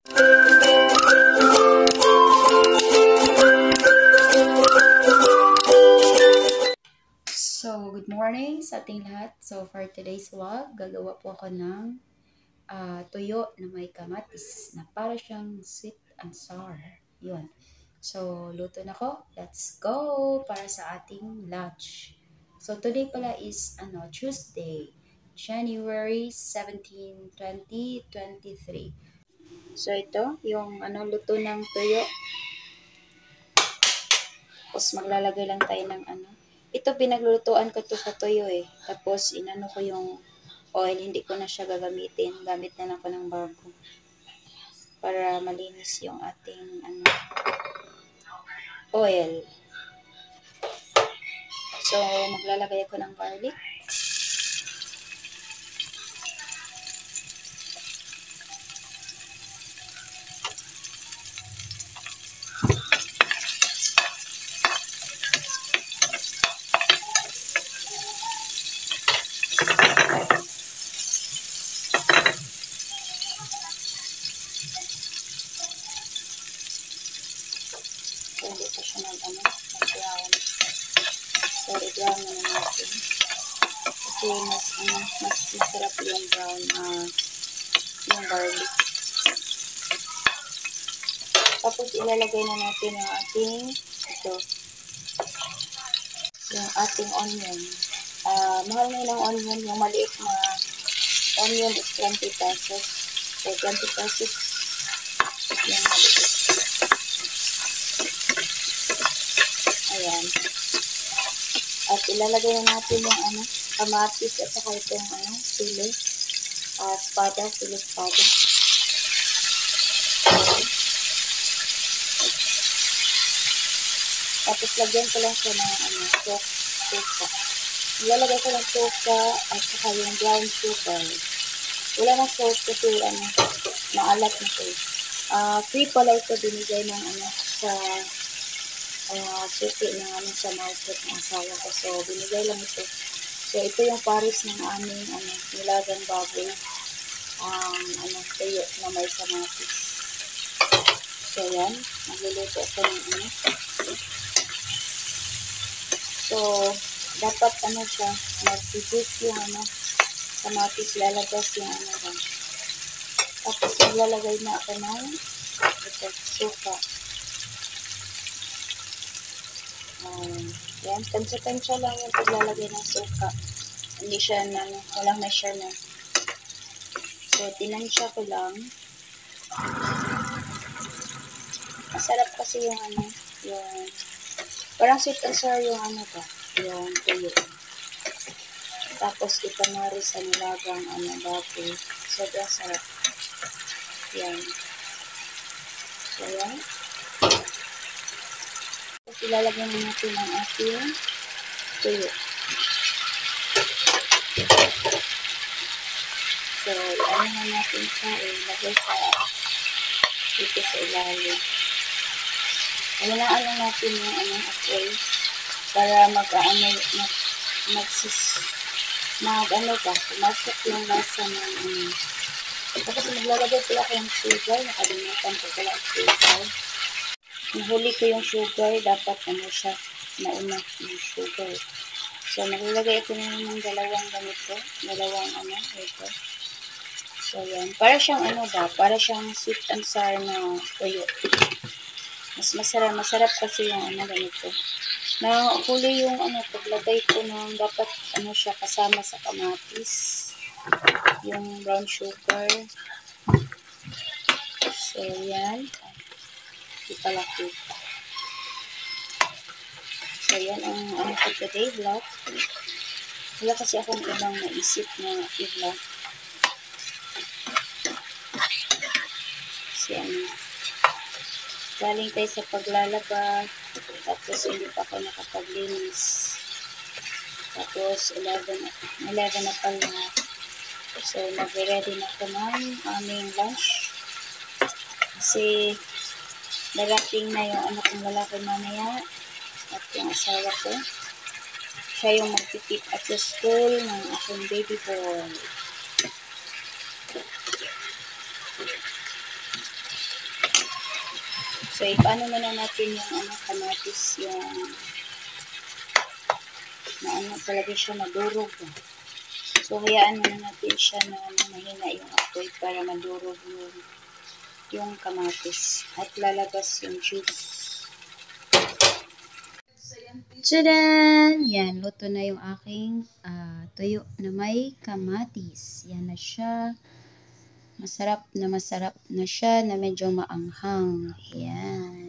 So, good morning sa ating lahat. So, for today's vlog, gagawa po ako ng tuyo na may kamatis na para siyang sweet and sour. Yun. So, luto na ko. Let's go para sa ating lunch. So, today pala is Tuesday, January 17, 2023. So, ito yung luto ng tuyo. Tapos maglalagay lang tayo ng Ito pinaglulutuan ko to sa tuyo eh. Tapos inano ko yung oil, hindi ko na siya gagamitin. Gamit na lang ko ng bago. Para malinis yung ating oil. So maglalagay ako ng garlic. So hindi pa siya mag-brown. So i-brown na natin. Kasi mas masarap yung brown yung garlic. Tapos ilalagay na natin yung ating yung ating onion. Mahal na yung onion, yung maliit na onion is 20 pesos. So 20 pesos yung maliit. Ayan. At ilalagay na natin yung kamatis at saka itong sili. Sili espada. Tapos lagyan ko lang siya ng suka. Ilalagay ko ng suka at saka yung brown sugar. Wala na salt kasi maalat na ito. Free pala ito binigay ng sa suki ng sa market ng asawa ko. So binigay lang ito. So ito yung pares ng aming nilagang baboy. Tuyo na may kamatis. So yan, magluluto ako ng So dapat siya, mag-juice yung kamatis, lalabas yung lang. Tapos maglalagay na ako ng suka. Yan, tansya-tansya lang yung paglalagay ng suka. Hindi siya walang measurement. So, tinansya ko lang. Masarap kasi yung yung parang sweet and sour yung yung tuyo. Tapos itamari sa nilagang baboy. Sobrang sarap. Yan. So, yan. Tapos ilalagay na natin ang ating tuyo. So, na natin siya. Ilagay dito sa ilalim. Ayanaan lang natin yung apoy para pumasok yung lasa ng Tapos maglalagay pala ko yung sugar. Nakalimutan ko pala ang sugar. Nahuli ko yung sugar. Dapat siya nauna yung sugar. So, maglalagay ako ng dalawang ganito. Ito. So, yan. Para siyang para siyang sweet and sour na tuyo. Mas masarap kasi yung ganito. Nahuli yung paglagay ko ng dapat siya kasama sa kamatis. Yung brown sugar. So, yan. Di pala kita. So, yan ang for today vlog. Wala kasi akong ibang naisip na i-vlog. So, galing tayo sa paglalaba. Tapos, hindi pa ako nakapaglinis. Tapos, 11 na pala. So, mag-ready na ako ng aming lunch. Kasi, darating na yung anak kong lalaki mamaya at yung asawa ko. Siya yung mag-pick at the school ng aking baby boy. So, ipaano muna natin yung kamatis, yung talaga siya madurog. So, hayaan muna natin siya na mahina yung apoy para madurog yung kamatis at lalabas yung juice. Tadaan! Yan, luto na yung aking tuyo na may kamatis. Yan na siya. Masarap na siya na medyo maanghang. Yan.